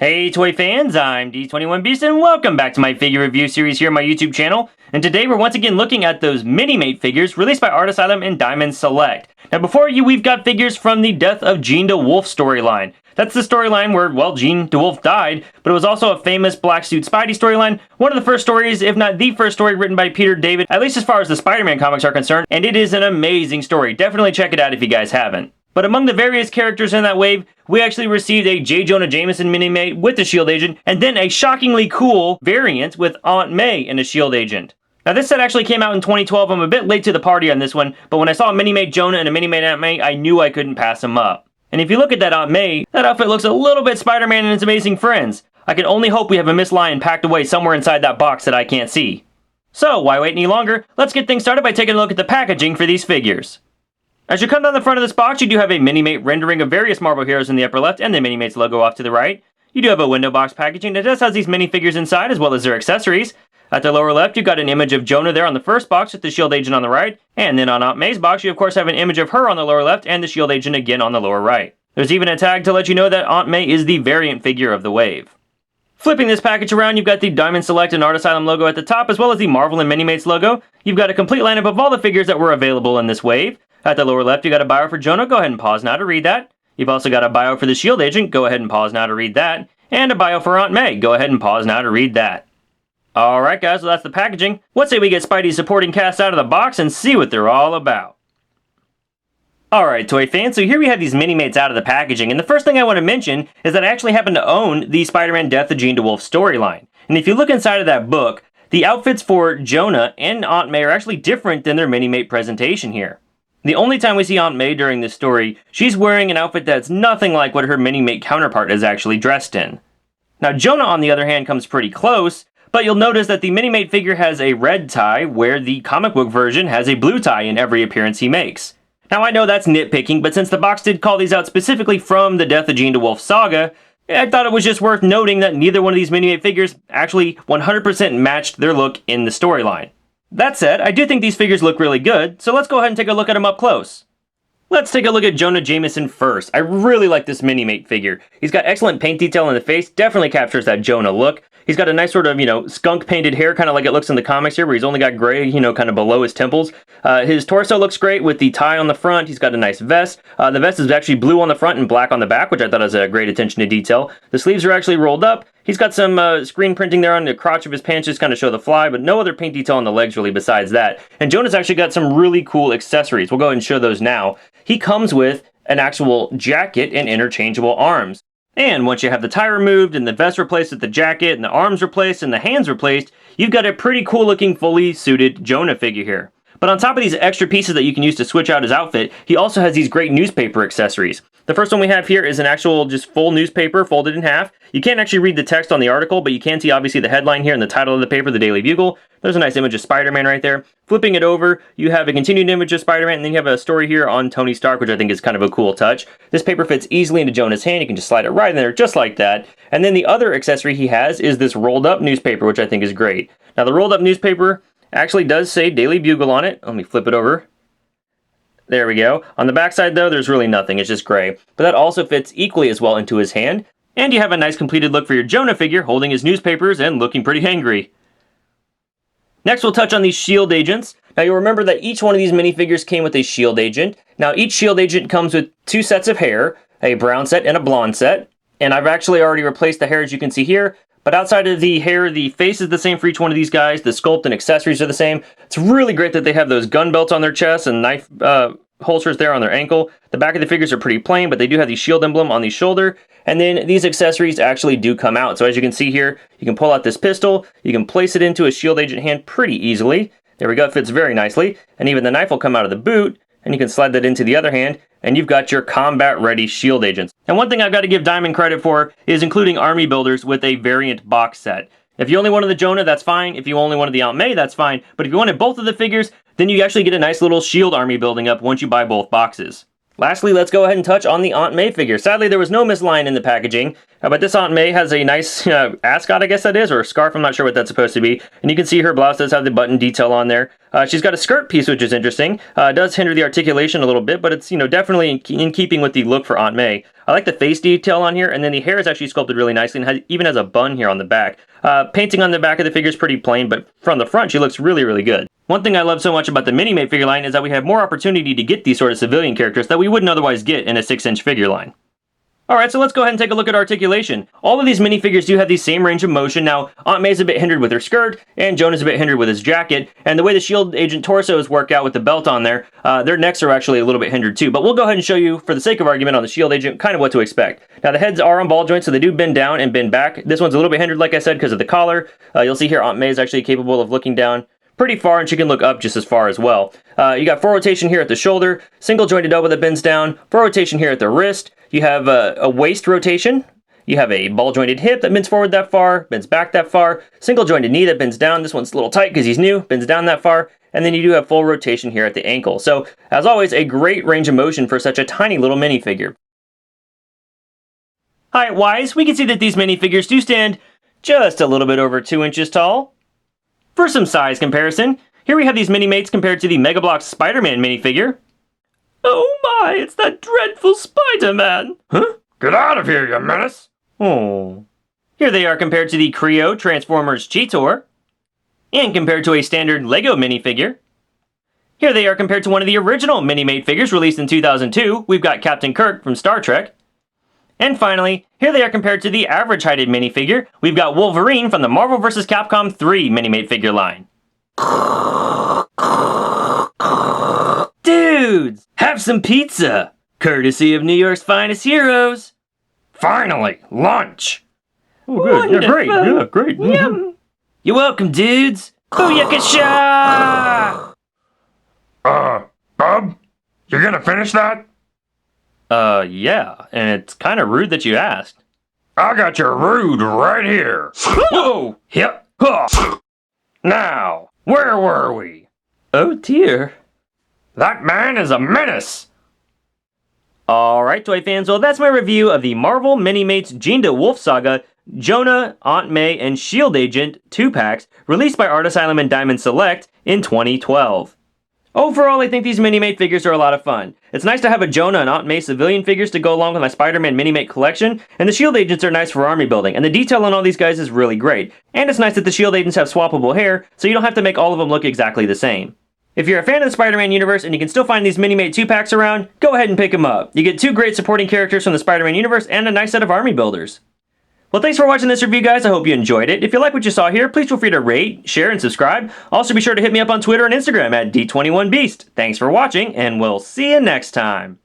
Hey toy fans, I'm D21Beast and welcome back to my figure review series here on my YouTube channel. And today we're once again looking at those Minimate figures released by Art Asylum and Diamond Select. Now before you, we've got figures from the Death of Jean Dewolff storyline. That's the storyline where, well, Jean DeWolff died, but it was also a famous Black Suit Spidey storyline, one of the first stories, if not the first story written by Peter David, at least as far as the Spider-Man comics are concerned, and it is an amazing story. Definitely check it out if you guys haven't. But among the various characters in that wave, we actually received a Jonah Jameson Minimate with the S.H.I.E.L.D. agent, and then a shockingly cool variant with Aunt May and a S.H.I.E.L.D. agent. Now this set actually came out in 2012, I'm a bit late to the party on this one, but when I saw a Minimate Jonah and a Minimate Aunt May, I knew I couldn't pass them up. And if you look at that Aunt May, that outfit looks a little bit Spider-Man and his amazing friends. I can only hope we have a Miss Lion packed away somewhere inside that box that I can't see. So, why wait any longer? Let's get things started by taking a look at the packaging for these figures. As you come down the front of this box, you do have a Minimate rendering of various Marvel heroes in the upper left and the Minimates logo off to the right. You do have a window box packaging that does have these minifigures inside as well as their accessories. At the lower left, you've got an image of Jonah there on the first box with the S.H.I.E.L.D. agent on the right. And then on Aunt May's box, you of course have an image of her on the lower left and the S.H.I.E.L.D. agent again on the lower right. There's even a tag to let you know that Aunt May is the variant figure of the wave. Flipping this package around, you've got the Diamond Select and Art Asylum logo at the top as well as the Marvel and Minimates logo. You've got a complete lineup of all the figures that were available in this wave. At the lower left, you got a bio for Jonah. Go ahead and pause now to read that. You've also got a bio for the S.H.I.E.L.D. agent. Go ahead and pause now to read that. And a bio for Aunt May. Go ahead and pause now to read that. Alright guys, so that's the packaging. Let's say we get Spidey's supporting cast out of the box and see what they're all about. Alright toy fans, so here we have these Minimates out of the packaging, and the first thing I want to mention is that I actually happen to own the Spider-Man Death of Jean Dewolff storyline. And if you look inside of that book, the outfits for Jonah and Aunt May are actually different than their Minimate presentation here. The only time we see Aunt May during this story, she's wearing an outfit that's nothing like what her Minimate counterpart is actually dressed in. Now Jonah, on the other hand, comes pretty close, but you'll notice that the Minimate figure has a red tie, where the comic book version has a blue tie in every appearance he makes. Now I know that's nitpicking, but since the box did call these out specifically from the Death of Jean DeWolff Saga, I thought it was just worth noting that neither one of these Minimate figures actually 100% matched their look in the storyline. That said, I do think these figures look really good, so let's go ahead and take a look at them up close. Let's take a look at Jonah Jameson first. I really like this Minimate figure. He's got excellent paint detail in the face, definitely captures that Jonah look. He's got a nice sort of, skunk painted hair, kind of like it looks in the comics here, where he's only got gray, kind of below his temples. His torso looks great with the tie on the front. He's got a nice vest. The vest is actually blue on the front and black on the back, which I thought was a great attention to detail. The sleeves are actually rolled up. He's got some screen printing there on the crotch of his pants just kind of show the fly, but no other paint detail on the legs really besides that. And Jonah's actually got some really cool accessories. We'll go ahead and show those now. He comes with an actual jacket and interchangeable arms. And once you have the tie removed and the vest replaced with the jacket and the arms replaced and the hands replaced, you've got a pretty cool looking fully suited Jonah figure here. But on top of these extra pieces that you can use to switch out his outfit, he also has these great newspaper accessories. The first one we have here is an actual just full newspaper folded in half. You can't actually read the text on the article, but you can see obviously the headline here and the title of the paper, the Daily Bugle. There's a nice image of Spider-Man right there. Flipping it over, you have a continued image of Spider-Man, and then you have a story here on Tony Stark, which I think is kind of a cool touch. This paper fits easily into Jonah's hand. You can just slide it right in there just like that. And then the other accessory he has is this rolled up newspaper, which I think is great. Now the rolled up newspaper actually does say Daily Bugle on it. Let me flip it over. There we go. On the backside though, there's really nothing, it's just gray. But that also fits equally as well into his hand. And you have a nice completed look for your Jonah figure holding his newspapers and looking pretty angry. Next we'll touch on these S.H.I.E.L.D. agents. Now you'll remember that each one of these minifigures came with a S.H.I.E.L.D. agent. Now each S.H.I.E.L.D. agent comes with two sets of hair, a brown set and a blonde set. And I've actually already replaced the hair as you can see here. But outside of the hair, the face is the same for each one of these guys. The sculpt and accessories are the same. It's really great that they have those gun belts on their chest and knife holsters there on their ankle. The back of the figures are pretty plain, but they do have the S.H.I.E.L.D. emblem on the shoulder. And then these accessories actually do come out. So as you can see here, you can pull out this pistol. You can place it into a S.H.I.E.L.D. agent hand pretty easily. There we go, it fits very nicely. And even the knife will come out of the boot. And you can slide that into the other hand. And you've got your combat-ready S.H.I.E.L.D. agents. And one thing I've got to give Diamond credit for is including army builders with a variant box set. If you only wanted the Jonah, that's fine. If you only wanted the Aunt May, that's fine. But if you wanted both of the figures, then you actually get a nice little S.H.I.E.L.D. army building up once you buy both boxes. Lastly, let's go ahead and touch on the Aunt May figure. Sadly, there was no Miss Lion in the packaging, but this Aunt May has a nice ascot, I guess that is, or a scarf, I'm not sure what that's supposed to be. And you can see her blouse does have the button detail on there. She's got a skirt piece, which is interesting. It does hinder the articulation a little bit, but it's, definitely in keeping with the look for Aunt May. I like the face detail on here, and then the hair is actually sculpted really nicely and even has a bun here on the back. Painting on the back of the figure is pretty plain, but from the front, she looks really, really good. One thing I love so much about the Minimate figure line is that we have more opportunity to get these sort of civilian characters that we wouldn't otherwise get in a 6-inch figure line. Alright, so let's go ahead and take a look at Articulation. All of these minifigures do have the same range of motion. Now, Aunt May's a bit hindered with her skirt, and Jonah's a bit hindered with his jacket, and the way the S.H.I.E.L.D. agent torsos work out with the belt on there, their necks are actually a little bit hindered too. But we'll go ahead and show you, for the sake of argument on the S.H.I.E.L.D. agent, kind of what to expect. Now, the heads are on ball joints, so they do bend down and bend back. This one's a little bit hindered, like I said, because of the collar. You'll see here Aunt May is actually capable of looking down pretty far, and she can look up just as far as well. You got full rotation here at the shoulder, single jointed elbow that bends down, full rotation here at the wrist. You have a waist rotation. You have a ball jointed hip that bends forward that far, bends back that far, single jointed knee that bends down. This one's a little tight because he's new, bends down that far. And then you do have full rotation here at the ankle. So, as always, a great range of motion for such a tiny little minifigure. Height-wise, we can see that these minifigures do stand just a little bit over 2 inches tall. For some size comparison, here we have these Minimates compared to the Mega Bloks Spider-Man minifigure. Oh my, it's that dreadful Spider-Man! Huh? Get out of here, you menace! Oh. Here they are compared to the Creo Transformers Cheetor, and compared to a standard Lego minifigure. Here they are compared to one of the original Minimate figures released in 2002. We've got Captain Kirk from Star Trek. And finally, here they are compared to the average-heighted minifigure. We've got Wolverine from the Marvel vs. Capcom 3 Minimate figure line. Dudes, have some pizza, courtesy of New York's finest heroes. Finally, lunch. Oh, good. Yeah, great. Yeah, great. Yum. You're welcome, dudes. Booyakasha! Bub? You gonna finish that? Yeah, and it's kind of rude that you asked. I got your rude right here. Whoa! Yep. Now, where were we? Oh dear. That man is a menace! Alright, toy fans, well that's my review of the Marvel Minimates Jean DeWolff Saga Jonah, Aunt May, and S.H.I.E.L.D. Agent 2-packs released by Art Asylum and Diamond Select in 2012. Overall, I think these Minimate figures are a lot of fun. It's nice to have a Jonah and Aunt May civilian figures to go along with my Spider-Man Minimate collection, and the S.H.I.E.L.D. agents are nice for army building, and the detail on all these guys is really great. And it's nice that the S.H.I.E.L.D. agents have swappable hair, so you don't have to make all of them look exactly the same. If you're a fan of the Spider-Man universe and you can still find these Minimate 2-packs around, go ahead and pick them up. You get 2 great supporting characters from the Spider-Man universe and a nice set of army builders. Well, thanks for watching this review, guys. I hope you enjoyed it. If you like what you saw here, please feel free to rate, share, and subscribe. Also, be sure to hit me up on Twitter and Instagram at D21Beast. Thanks for watching, and we'll see you next time.